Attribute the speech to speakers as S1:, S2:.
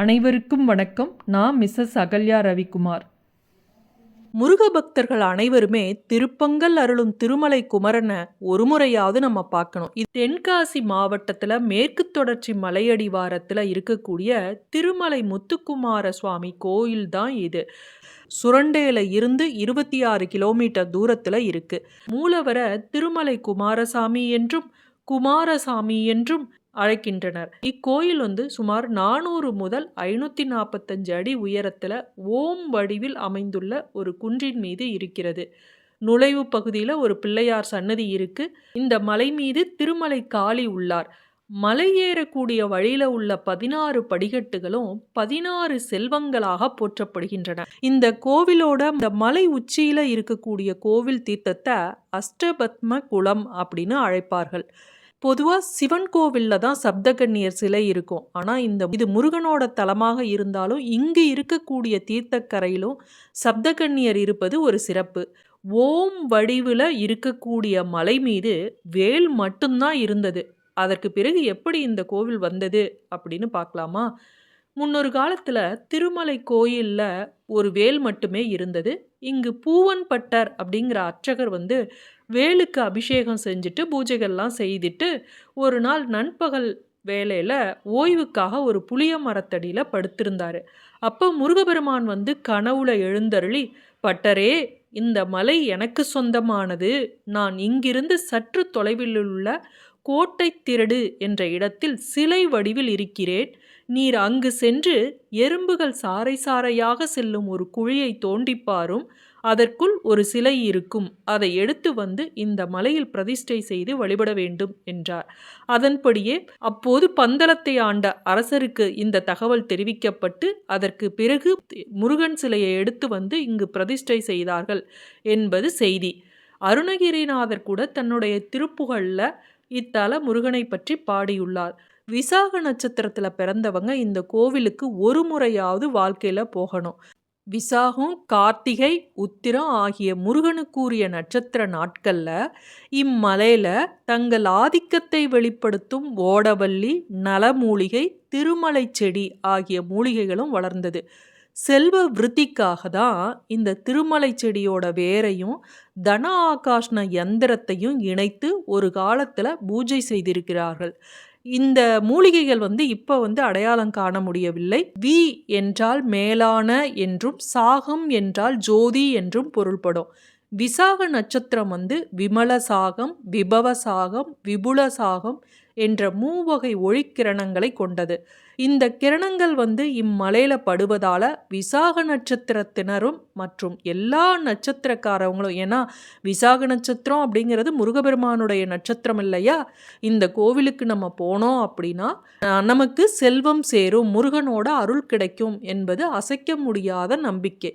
S1: அனைவருக்கும் வணக்கம். நான் மிஸ்ஸஸ் அகல்யா ரவிக்குமார்.
S2: முருக பக்தர்கள் அனைவருமே திருப்பங்கல் அருளும் திருமலை குமரனை ஒரு முறையாவது நம்ம பார்க்கணும். இது தென்காசி மாவட்டத்தில் மேற்கு தொடர்ச்சி மலையடிவாரத்தில் இருக்கக்கூடிய திருமலை முத்துக்குமார சுவாமி கோயில் தான் இது. சுரண்டேல இருந்து 26 கிலோமீட்டர் தூரத்தில் இருக்கு. மூலவரை திருமலை குமாரசாமி என்றும் குமாரசாமி என்றும் அழைக்கின்றனர். இக்கோயில் சுமார் 400 முதல் 545 அடி உயரத்தில் ஓம் வடிவில் அமைந்துள்ள ஒரு குன்றின் மீது இருக்கிறது. நுழைவு பகுதியில் ஒரு பிள்ளையார் சன்னதி இருக்கு. இந்த மலை மீது திருமலை காளி உள்ளார். மலை ஏறக்கூடிய வழியில உள்ள 16 படிக்கட்டுகளும் 16 செல்வங்களாக போற்றப்படுகின்றன. இந்த கோவிலோட இந்த மலை உச்சியில இருக்கக்கூடிய கோவில் தீர்த்தத்தை அஷ்டபத்ம குளம் அப்படின்னு அழைப்பார்கள். பொதுவாக சிவன் கோவிலில் தான் சப்தகன்னியர் சிலை இருக்கும். ஆனால் இது முருகனோட தலமாக இருந்தாலும் இங்கு இருக்கக்கூடிய தீர்த்தக்கரையிலும் சப்தகன்னியர் இருப்பது ஒரு சிறப்பு. ஓம் வடிவில் இருக்கக்கூடிய மலை மீது வேல் மட்டும்தான் இருந்தது. அதற்கு பிறகு எப்படி இந்த கோவில் வந்தது அப்படின்னு பார்க்கலாமா? முன்னொரு காலத்தில் திருமலை கோயிலில் ஒரு வேல் மட்டுமே இருந்தது. இங்கு பூவன் பட்டர் அப்படிங்கிற அர்ச்சகர் வேலுக்கு அபிஷேகம் செஞ்சுட்டு பூஜைகள்லாம் செய்துட்டு ஒரு நாள் நண்பகல் வேலையில் ஓய்வுக்காக ஒரு புளிய மரத்தடியில் படுத்திருந்தார். அப்போ முருகபெருமான் கனவுல எழுந்தருளி, பட்டரே, இந்த மலை எனக்கு சொந்தமானது. நான் இங்கிருந்து சற்று தொலைவில் உள்ள கோட்டை திரடு என்ற இடத்தில் சிலை வடிவில் இருக்கிறேன். நீர் அங்கு சென்று எறும்புகள் சாறை சாறையாக செல்லும் ஒரு குழியை தோண்டிப்பாரும். அதற்குள் ஒரு சிலை இருக்கும். அதை எடுத்து இந்த மலையில் பிரதிஷ்டை செய்து வழிபட வேண்டும் என்றார். அதன்படியே அப்போது பந்தளத்தை ஆண்ட அரசருக்கு இந்த தகவல் தெரிவிக்கப்பட்டு அதற்கு பிறகு முருகன் சிலையை எடுத்து இங்கு பிரதிஷ்டை செய்தார்கள் என்பது செய்தி. அருணகிரிநாதர் கூட தன்னுடைய திருப்புகழில் இத்தல முருகனை பற்றி பாடியுள்ளார். விசாக நட்சத்திரத்தில் பிறந்தவங்க இந்த கோவிலுக்கு ஒரு முறையாவது வாழ்க்கையில் போகணும். விசாகம், கார்த்திகை, உத்திரம் ஆகிய முருகனுக்குரிய நட்சத்திர நாட்களில் இம்மலையில் தங்கள் ஆதிக்கத்தை வெளிப்படுத்தும் ஓடவல்லி, நலமூலிகை, திருமலை செடி ஆகிய மூலிகைகளும் வளர்ந்தது. செல்வ விருத்திக்காக தான் இந்த திருமலை செடியோட வேரையும் தன ஆகாஷ்ண யந்திரத்தையும் இணைத்து ஒரு காலத்தில் பூஜை செய்திருக்கிறார்கள். இந்த மூலிகைகள் இப்போ அடையாளம் காண முடியவில்லை. வி என்றால் மேலான என்றும் சாகம் என்றால் ஜோதி என்றும் பொருள்படும். விசாக நட்சத்திரம் விமல சாகம், விபவ சாகம், விபுல சாகம் என்ற மூவகை ஒளிக்கிரணங்களை கொண்டது. இந்த கிரணங்கள் இம்மலையில படுவதால விசாக நட்சத்திரத்தினரும் மற்றும் எல்லா நட்சத்திரக்காரவங்களும், ஏன்னா விசாக நட்சத்திரம் அப்படிங்கிறது முருகபெருமானுடைய நட்சத்திரம் இல்லையா, இந்த கோவிலுக்கு நம்ம போனோம் அப்படின்னா நமக்கு செல்வம் சேரும், முருகனோட அருள் கிடைக்கும் என்பது அசைக்க முடியாத நம்பிக்கை.